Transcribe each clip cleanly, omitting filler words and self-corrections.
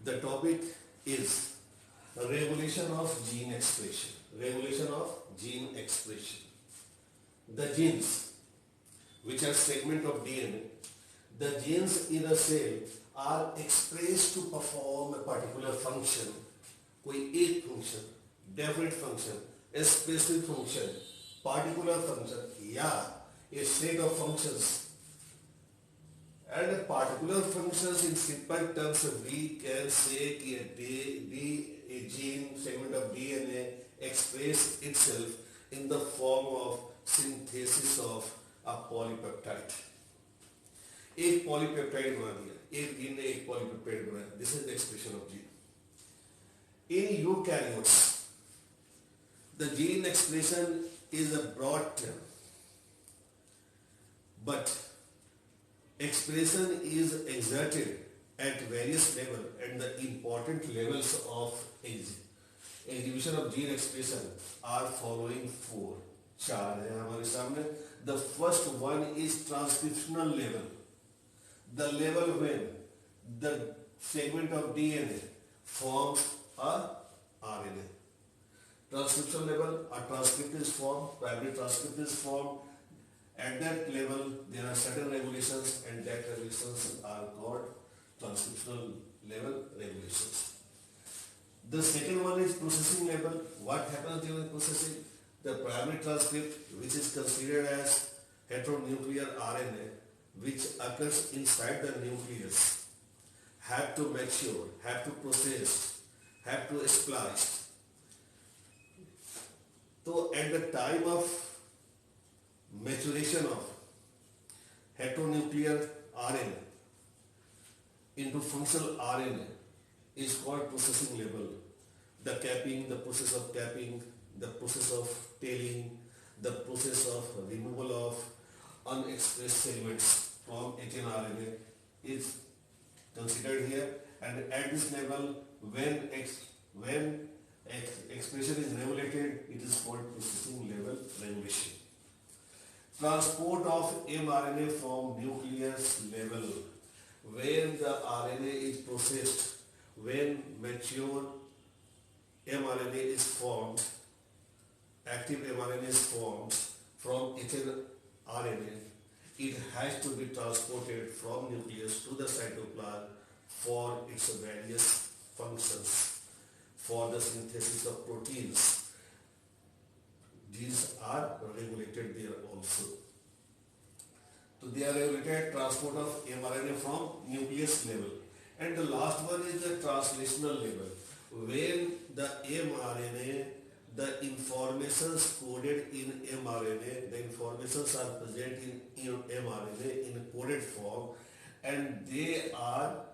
The topic is regulation of gene expression. Regulation of gene expression. The genes, which are segment of DNA, the genes in a cell are expressed to perform a particular function. कोई एक function, definite function, a specific function, particular function, या a set of functions. And particular functions in simple terms we can say that a gene segment of DNA express itself in the form of synthesis of a polypeptide. एक polypeptide बना दिया, एक gene ने एक polypeptide बनाया. This is the expression of gene. In eukaryotes, the gene expression is a broad term, but expression is exerted at various levels, and the important levels of exhibition of gene expression are following four. चार है हमारे सामने. The first one is transcriptional level. The level when the segment of DNA forms a RNA. Transcription level, a transcript is formed, primary transcript is formed. At that level, there are certain regulations, and that regulations are called transcriptional level regulations. The second one is processing level. What happens during processing? The primary transcript, which is considered as heteronuclear RNA, which occurs inside the nucleus, have to mature, have to process, have to splice. So at the time of maturation of heteronuclear RNA into functional RNA is called processing level. The capping, the process of capping, the process of tailing, the process of removal of unexpressed segments from hnRNA is considered here. And at this level, when expression is regulated, it is called processing level regulation. Transport of mRNA from nucleus level. When the RNA is processed, when mature mRNA is formed, active mRNA is formed from hnRNA, it has to be transported from nucleus to the cytoplasm for its various functions, for the synthesis of proteins. These are regulated there also. So they are regulated transport of mRNA from nucleus level. And the last one is the translational level. When the mRNA, the informations coded in mRNA, the informations are present in mRNA in coded form, and they are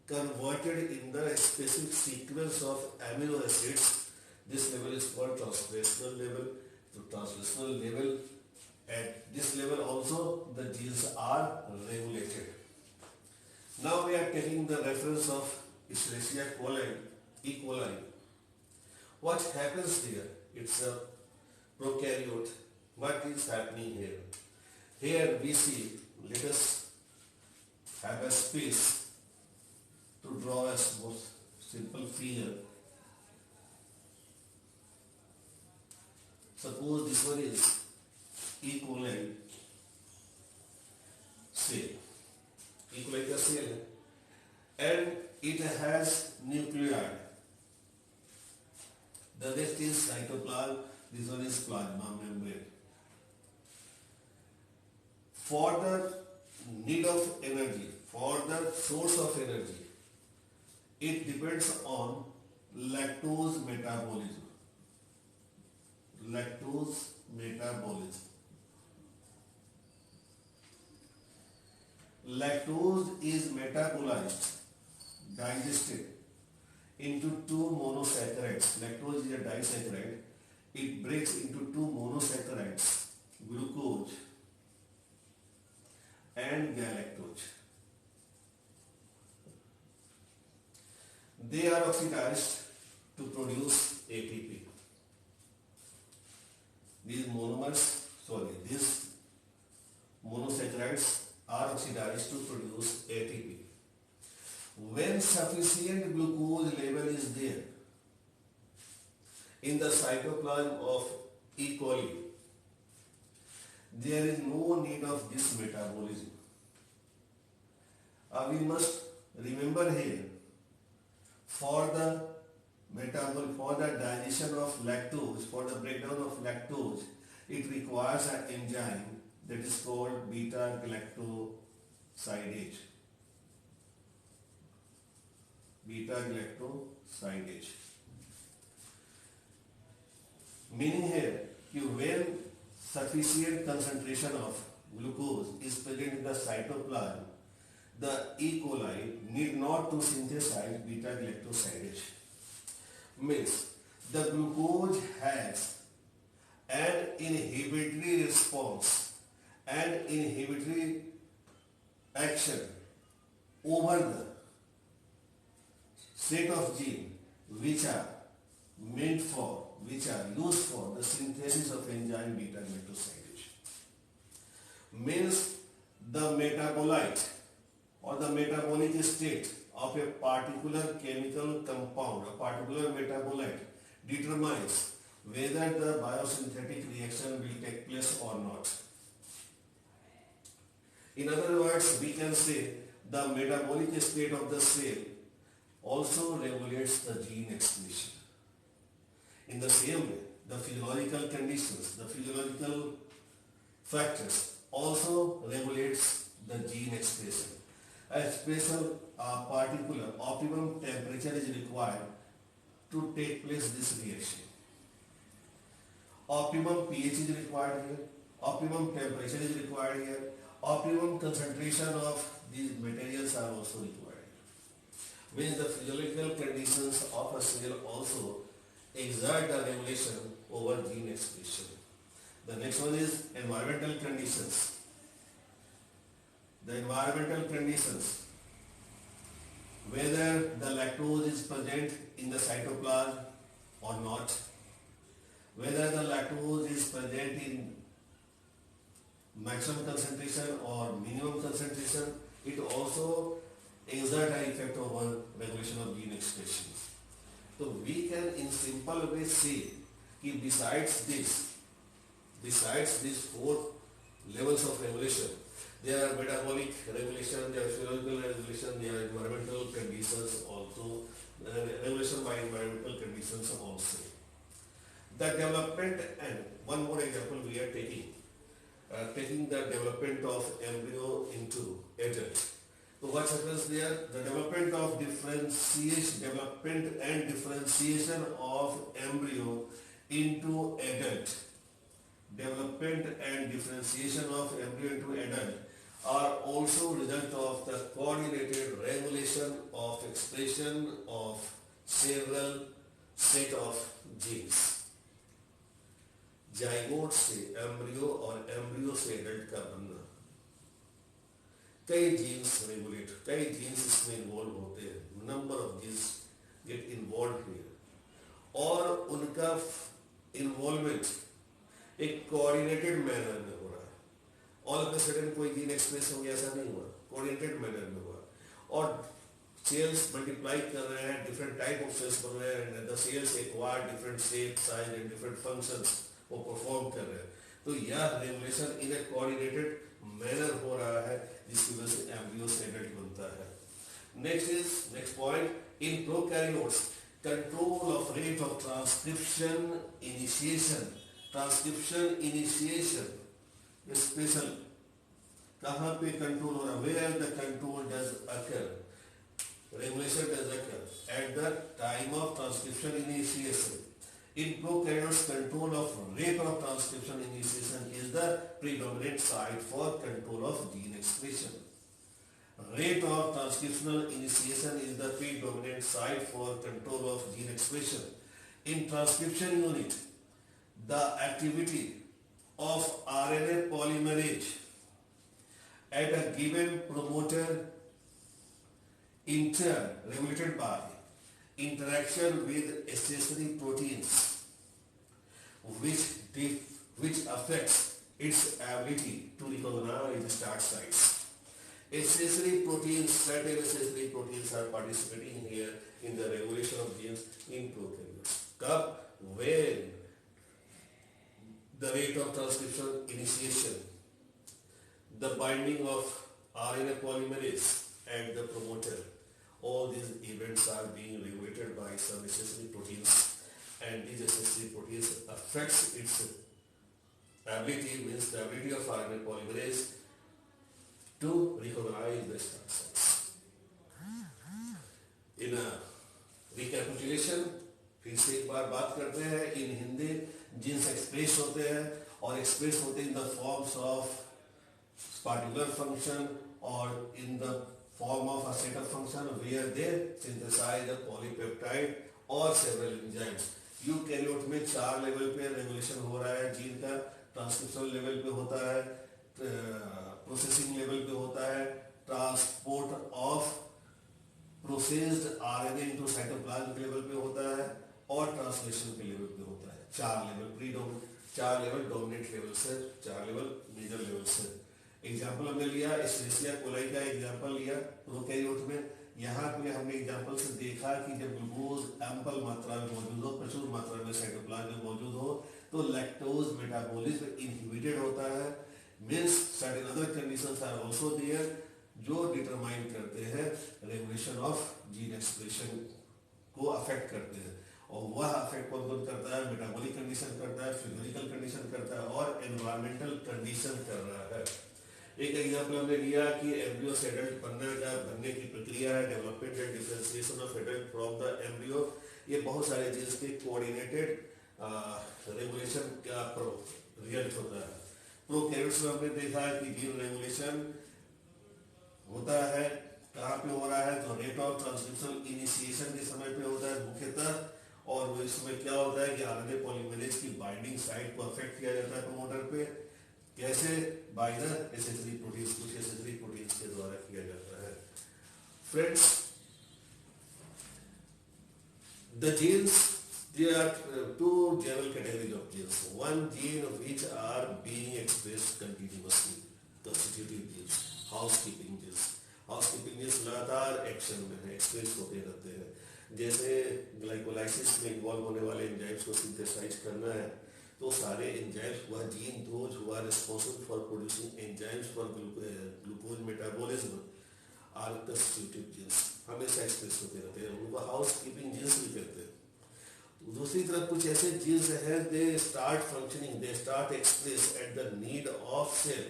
converted in the specific sequence of amino acids. This level is called translational level. To translational level, at this level also the genes are regulated. Now we are taking the reference of Escherichia coli, E. coli. What happens there? It's a prokaryote. What is happening here? Here we see, let us have a space to draw a most simple figure. Suppose this one is E. coli cell. E. coli का cell है, and it has nuclei. The rest is cytoplasm. This one is plasma membrane. For the need of energy, for the source of energy, it depends on lactose metabolism. Lactose metabolism. Lactose is metabolized, digested into two monosaccharides. Lactose is a disaccharide. It breaks into two monosaccharides, glucose and galactose. They are oxidized to produce ATP. These monosaccharides are oxidized to produce ATP. When when sufficient glucose level is there in the cytoplasm of E. coli, there is no need of this metabolism. We must remember here, for the digestion of lactose, for the breakdown of lactose, it requires an enzyme that is called beta-galactosidase. Beta-galactosidase. Meaning here, when sufficient concentration of glucose is present in the cytoplasm, the E. coli need not to synthesize beta-galactosidase. Means the glucose has an inhibitory response and inhibitory action over the set of genes which are used for the synthesis of enzyme beta-galactosidase. Means the metabolite or the metabolic state of a particular chemical compound, a particular metabolite, determines whether the biosynthetic reaction will take place or not. In other words, we can say the metabolic state of the cell also regulates the gene expression. In the same way, the physiological conditions, the physiological factors also regulates the gene expression. A special particular optimum temperature is required to take place this reaction. Optimum pH is required here, optimum temperature is required here, optimum concentration of these materials are also required. Means the physiological conditions of a cell also exert a regulation over gene expression. The next one is environmental conditions. The environmental conditions, whether the lactose is present in the cytoplasm or not, whether the lactose is present in maximum concentration or minimum concentration, it also exert an effect over regulation of gene expression. So we can in simple way say that besides these four levels of regulation, there are metabolic regulation, there are physiological regulation, there are environmental conditions also, regulation by environmental conditions also. The development, and one more example we are taking the development of embryo into adult. So what happens there? The development and differentiation of embryo into adult. Development and differentiation of embryo into adult are also result of the coordinated regulation of expression of several set of genes. Zygote से embryo और embryo से adult का बनना, कई genes इसमें involve होते हैं, number of genes get involve here, और उनका इन्वॉल्वमेंट एक कोऑर्डिनेटेड मैनर में हो रहा है. ऑल ऑफ द सडन कोई जीन एक्सप्रेस हो गया, ऐसा नहीं हुआ, कोऑर्डिनेटेड मैनर में हुआ. और सेल्स मल्टीप्लाई कर रहे हैं, डिफरेंट टाइप ऑफ सेल्स बन रहे हैं, the cells acquire different shape, size and different functions वो परफॉर्म कर रहे हैं. तो यह regulation in a coordinated manner हो रहा है, जिसकी वजह से एम्ब्रियो से एडल्ट बनता है. Next point, in prokaryotes control of rate of transcription initiation special कहाँ पे कंट्रोल हो रहा है, where the control does occur, regulation does occur at the time of transcription initiation. In prokaryotes, control of rate of transcription initiation is the predominant site for control of gene expression. Rate of transcriptional initiation is the predominant site for control of gene expression. In transcription unit, the activity of RNA polymerase at a given promoter in turn regulated by interaction with accessory proteins which affects its ability to recognize start sites. Accessory proteins, certain accessory proteins are participating here in the regulation of genes in prokaryotes. Kab? When the rate of transcription initiation, the binding of RNA polymerase and the promoter, all these events are being regulated by some accessory proteins, and these accessory proteins affects its ability, means the ability of RNA polymerase to recognize the start sites. In a recapitulation, फिर से एक बार बात करते हैं, इन Hindi jeans express होते हैं और express होते हैं in the forms of particular function or in the form of a set of function where they synthesize a polypeptide or several enzymes. Eukaryote में 4 लेवल पे रेगुलेशन हो रहा है जीन का, ट्रांसक्रिप्शन लेवल पे होता है, प्रोसेसिंग लेवल पे होता है, transport of processed RNA into cytoplasm के लेवल पे होता है और ट्रांसलेशन के लेवल पे होता है। 4 लेवल 4 लेवल डोमिनेंट लेवल से, 4 लेवल मेजर लेवल से। एग्जाम्पल हमने लिया एस्चेरिचिया कोलाई का एग्जाम्पल लिया प्रोकैरियोट में। यहाँ पे हमने एग्जाम्पल से देखा कि जब ग्लूकोज एम्पल मात्रा में मौजूद हो, प्रचुर मात्रा में साइटोप्लाज्म में मौजूद हो, तो लैक्टोज मेटाबॉलिज्म इनहिबिटेड होता है। Means certain other conditions are also there जो डिटरमाइन करते हैं रेगुलेशन ऑफ जीन एक्सप्रेशन को अफेक्ट करते हैं, और वह अफेक्ट कौन कौन करता है? मेटाबॉलिक कंडीशन करता है, फिजियोलॉजिकल कंडीशन करता है और एनवायरमेंटल कंडीशन कर रहा है। एक एग्जाम्पल हमने लिया कि एम्ब्रियो से एडल्ट बनने की प्रक्रिया है, development and differentiation of adult from the embryo. ये बहुत सारे जीन्स के कोऑर्डिनेटेड रेगुलेशन का रिजल्ट होता है। प्रोकैरियोट्स में हमने देखा कि जीन रेगुलेशन होता है, कहाँ पे हो रहा है? तो रेट ऑफ ट्रांसक्रिप्शन इनिशिएशन के समय पे होता है मुख्यतः, और वो इसमें क्या होता है कि आरएनए पॉलीमरेज की बाइंडिंग साइट को अफेक्ट किया जाता है प्रमोटर पे। कैसे? बाय द एसेसरी प्रोटीन्स, कुछ एसेसरी प्रोटीन्स के द्वारा किया जाता है। Friends, the genes, there are two general categories of genes. One gene which are being expressed continuously, constitutive genes, housekeeping genes. Housekeeping genes लगातार एक्शन में है, एक्सप्रेस होते रहते हैं। जैसे ग्लाइकोलाइसिस में इन्वॉल्व होने वाले एंजाइम्स को सिंथेसाइज करना है, तो सारे एंजाइम्स, वह gene those who are responsible for producing enzymes for glucose metabolism are constitutive genes, हमेशा एक्सप्रेस होते रहते हैं, उनको हाउसकीपिंग जीन्स भी कहते हैं। दूसरी तरफ कुछ ऐसे जीन्स हैं, they start functioning, they start express at the need of cell,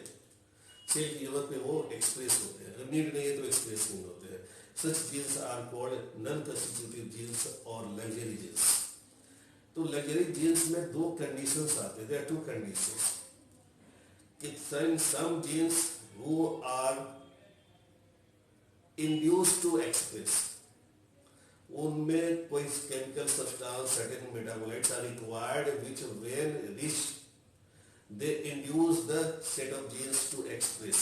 cell की जरूरत पे वो एक्सप्रेस होते हैं, नीड नहीं है तो एक्सप्रेस नहीं होते हैं। Such genes are called non constitutive genes और लग्जरी जीन्स। तो लग्जरी जीन्स में 2 कंडीशंस आते हैं, there are 2 conditions. Some genes who are induced to express, उनमें कोई chemical substance, certain metabolites are required which when reach they induce the set of genes to express,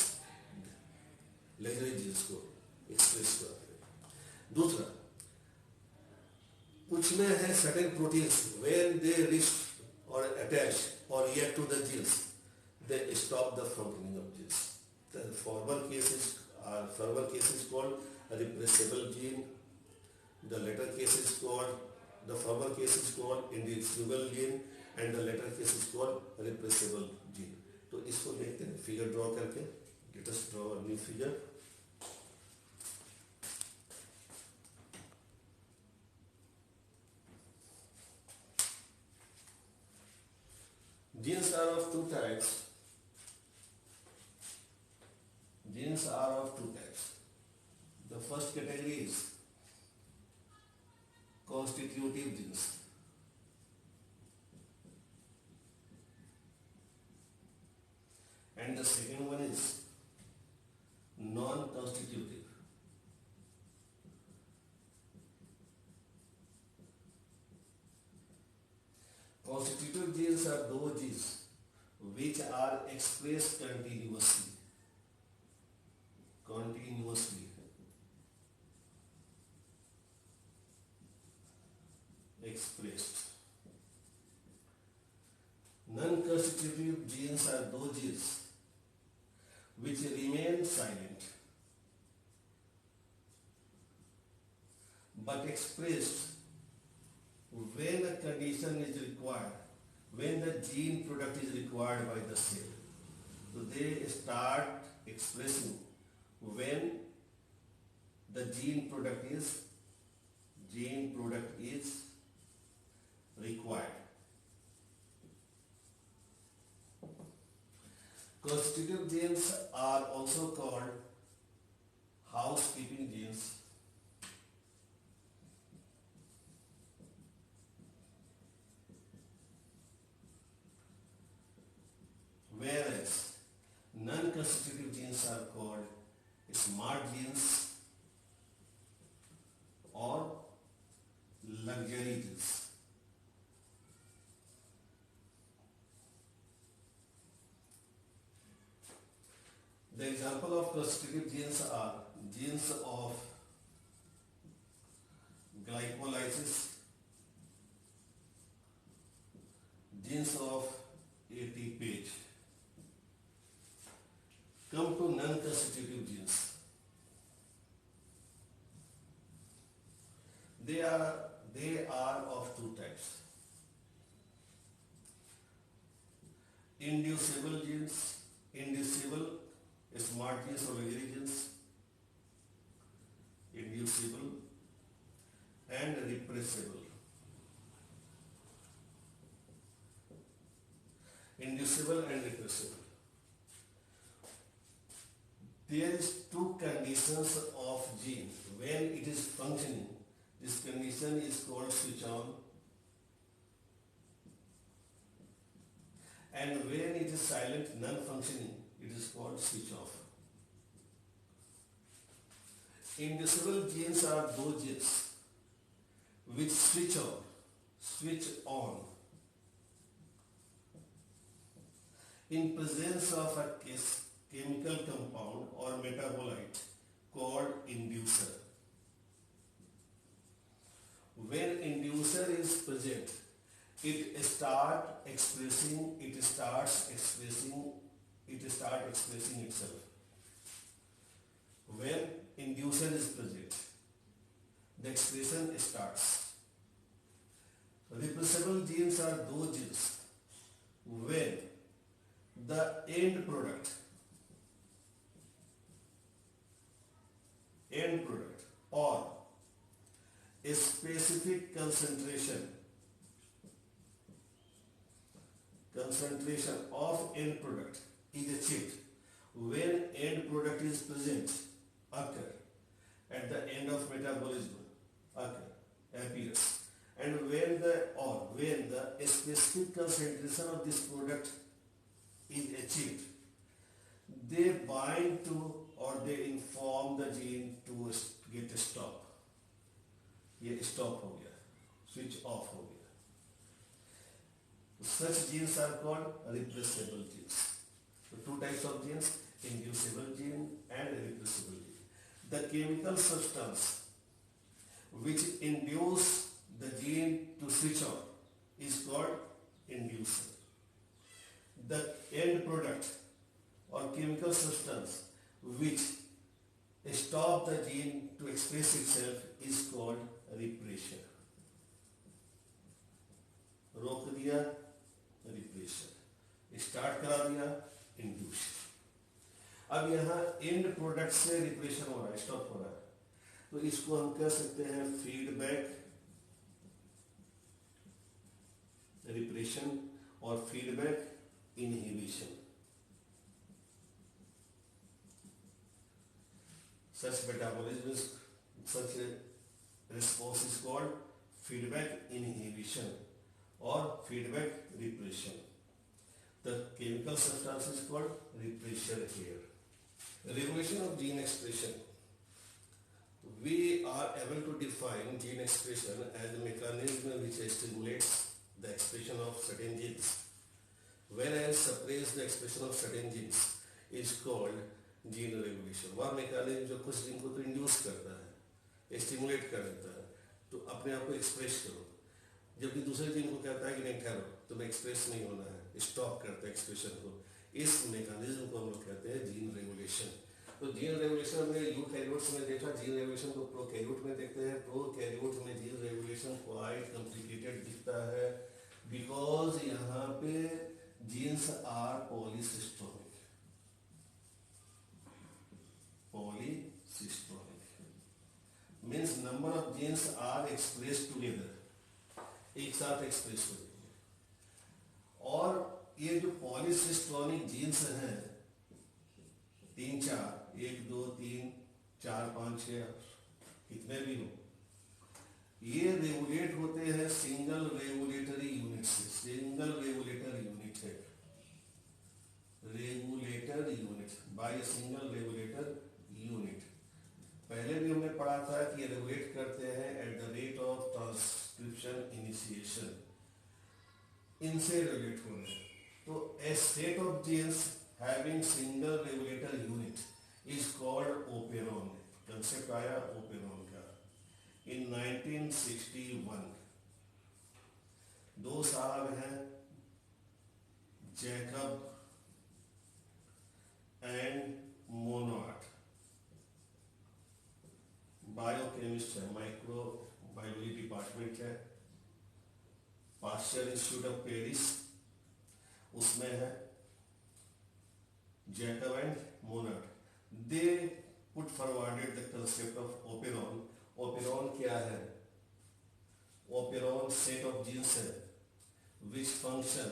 luxury genes को express करते हैं। दूसरा, कुछ में है certain proteins when they reach और अटैच और react to the genes, they stop the functioning of genes. The former case is called a repressible gene. The later case is called, the former case is called inducible gene and the later case is called repressible gene. तो इसको देखते हैं figure draw करके। Let us draw a new figure. Genes are of 2 types. Genes are of 2 types. The first category is constitutive genes. And the second one is non-constitutive. Constitutive genes are those genes which are expressed continuously. Expressed. Non-constitutive genes are those genes which remain silent. but expressed when a condition is required, when the gene product is required by the cell. So they start expressing when the gene product is required. Constitutive genes are also called housekeeping genes. Whereas non-constitutive genes are called smart genes or luxury genes. The example of constitutive genes are genes of glycolysis, genes of ATPase. Come to non-constitutive genes. They are of two types. Inducible genes, inducible smart genes or luxury genes, inducible and repressible. Inducible and repressible. There is two conditions of gene. When it is functioning, this condition is called switch on, and when it is silent, non-functioning, it is called switch off. Inducible genes are those genes which switch on in presence of a chemical compound or metabolite called inducer. When inducer is present, it starts expressing itself. When inducer is present, the expression starts. Repressible genes are those genes when the end product or a specific concentration of end product is achieved. When end product is present, occur at the end of metabolism, appears, and when the specific concentration of this product is achieved, they bind to or they inform the gene to get a stop. ये stop हो गया, switch off हो गया. Such genes are called repressible genes. So two types of genes, inducible gene and repressible gene. The chemical substance which induce the gene to switch on is called inducer. The end product or chemical substance which stop the gene to express itself is called repressor. रोक दिया repressor, start करा दिया inducer. अब यहाँ and product से repression हो रहा है, स्टॉप हो रहा है, तो इसको हम कह सकते हैं फीडबैक रिप्रेशन और feedback inhibition. Such metabolism is, such a response is called feedback inhibition or feedback repression. The chemical substance is called repressor here. Regulation of gene expression. We are able to define gene expression as a mechanism which stimulates the expression of certain genes, whereas suppress the expression of certain genes is called gene regulation. वह mechanism जो कुछ gene को तो induce करता है, stimulate कर देता है, तो अपने आप को एक्सप्रेस करो, जबकि दूसरे जीन को कहता है कि नहीं ठहरो, तुम्हें एक्सप्रेस नहीं होना है, स्टॉप करता है एक्सप्रेशन को. इस मैकेनिज्म को हम लोग कहते हैं जीन रेगुलेशन. तो जीन रेगुलेशन में यूकैरियोट्स में देखा, जीन रेगुलेशन को प्रोकैरियोट में देखते हैं। प्रोकैरियोट में जीन रेगुलेशन क्वाइट कॉम्प्लिकेटेड दिखता है, बिकॉज यहाँ पे genes are polycistronic. Polycistronic means number of genes are express together, एक साथ एक्सप्रेस होते हैं। और ये जो पॉलीसिस्टोनिक जीन्स हैं 3 4, 1 2 3 4 5 6 कितने भी हो, ये रेगुलेट होते हैं सिंगल रेगुलेटरी यूनिट से। सिंगल रेगुलेटर यूनिट है, regulator unit by single regulator unit. पहले भी हमने पढ़ा था कि रेगुलेट करते हैं at the rate of transcription initiation, इनसे रेगुलेट हो रहे हैं। तो a set of genes having single regulator unit is called operon. Concept आया ओपेरॉन का इन 1961। दो साहब हैं जैकब एंड मोनोट, बायोकेमिस्ट है, माइक्रो बायोलॉजी डिपार्टमेंट है, पाश्चर इंस्टीट्यूट ऑफ पेरिस उसमें है, Jacob and Monod. They put forwarded the concept of operon. Operon क्या है? ओपेरॉन सेट ऑफ जीन्स है which function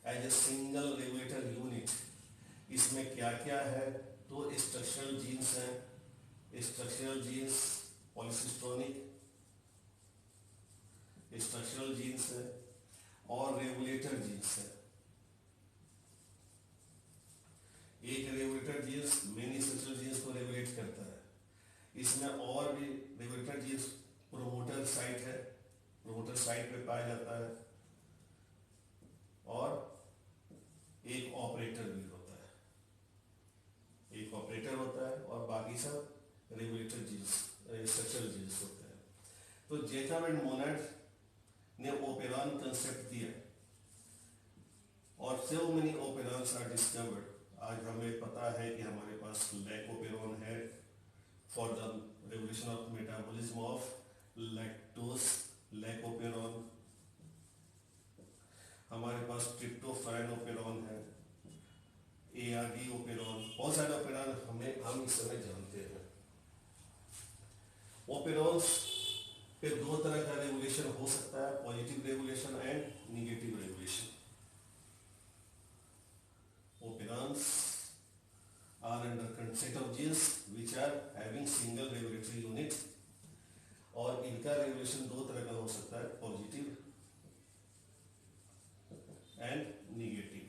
as a single regulator unit. इसमें क्या क्या है? तो स्ट्रक्चरल जीन्स हैं, structural genes polycistronic structural genes है, और रेगुलेटर जीन्स है। एक regulator genes many structural genes को रेगुलेट करता है। इसमें और भी रेगुलेटर जीन्स प्रोमोटर साइट है, प्रोमोटर साइट पे पाया जाता है, और एक ऑपरेटर भी होता है, एक ऑपरेटर होता है, और बाकी सब रेगुलेटर जीन्स स्ट्रक्चरल जीन्स होते हैं। तो जैकब एंड मोनोट ने ओपेरॉन कंसेप्ट दिया, और सो मेनी ओपेरॉन्स आर डिस्कवर्ड। आज हमें पता है कि हमारे पास लैकोपेरॉन है for the regulation of metabolism of lactose, lac operon. हमारे पास ट्रिप्टोफैन ओपेरॉन है, एआरडी ओपेरॉन, बहुत सारे ओपेरॉन हम इस समय जानते हैं। ओपेरॉन्स पे दो तरह का रेगुलेशन हो सकता है, positive regulation and negative regulation. Operons are under set of genes which are having single regulatory unit, और इनका रेगुलेशन दो तरह का हो सकता है, पॉजिटिव एंड निगेटिव।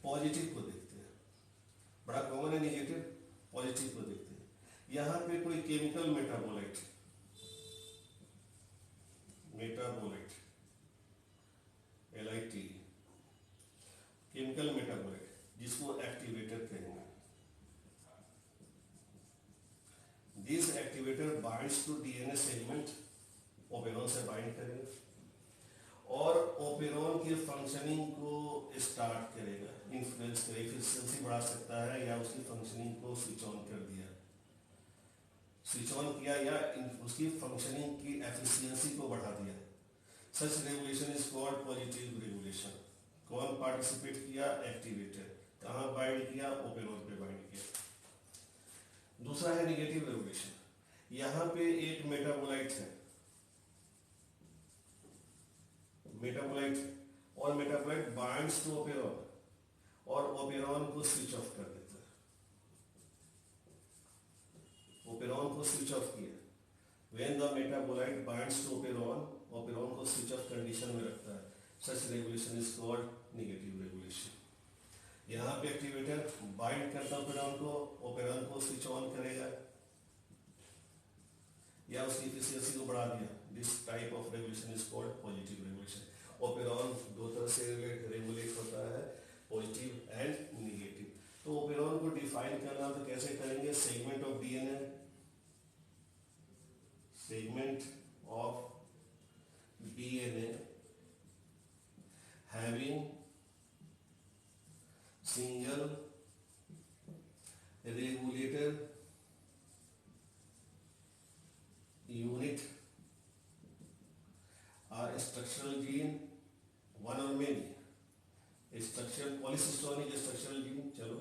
पॉजिटिव को देखते हैं, बड़ा कॉमन है निगेटिव, पॉजिटिव को देखते हैं। यहां पे कोई chemical metabolite LIT chemical metabolite जिसको एक्टिवेटर कहेंगे। This activator binds to DNA segment, operon से बाइंड करेगा और ओपेरॉन की फंक्शनिंग को स्टार्ट करेगा, इन्फ्लुएंस करेगा, एफिशिएंसी बढ़ा सकता है, या उसकी फंक्शनिंग को स्विच ऑन कर दिया, स्विच ऑन किया, या उसकी फंक्शनिंग की एफिशिएंसी को बढ़ा दिया। Such regulation is called positive regulation. कौन पार्टिसिपेट किया? एक्टिवेटर। कहाँ बाइंड किया? ओपेरॉन पे बाइंड किया। दूसरा है निगेटिव रेगुलेशन। यहाँ पे एक मेटाबोलाइट है, और मेटाबोलाइट बाइंड्स टू ओपेरॉन, और ओपेरॉन को स्विच ऑफ कर देता है। ओपेरॉन को स्विच ऑफ किया। When the metabolite binds to operon, operon को स्विच ऑफ कंडीशन में रखता है। Such regulation is called negative regulation. यहाँ पे एक्टिवेटर बाइंड करता ओपेरॉन को स्विच ऑन करेगा, या उसकी एफिशिएंसी को बढ़ा दिया। This type of regulation is called positive regulation. Operon दो तरह से रेगुलेट होता है, पॉजिटिव एंड निगेटिव। तो ओपेरॉन को डिफाइन करना तो कैसे करेंगे? Segment of DNA, segment of DNA having single regulator unit are structural gene, one or many. Structural polycystonic structural gene, चलो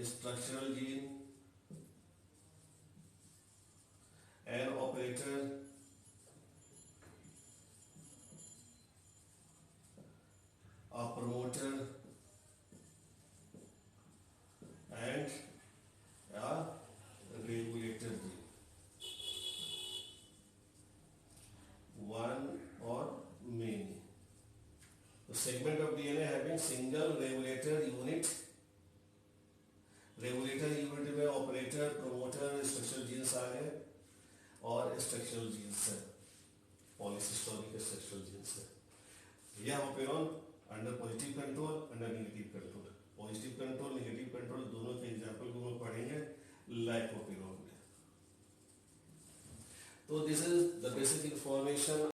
structural gene, an operator, a promoter, and a regulator gene. One or many. The segment of DNA having single regulator unit. regulator unit में operator, promoter, structural genes आ गए और structural genes है, polycystonic structural genes है. यह operon under positive control, under negative control. Positive control, negative control दोनों के example को हम पढ़ेंगे like operon में. So this is the basic information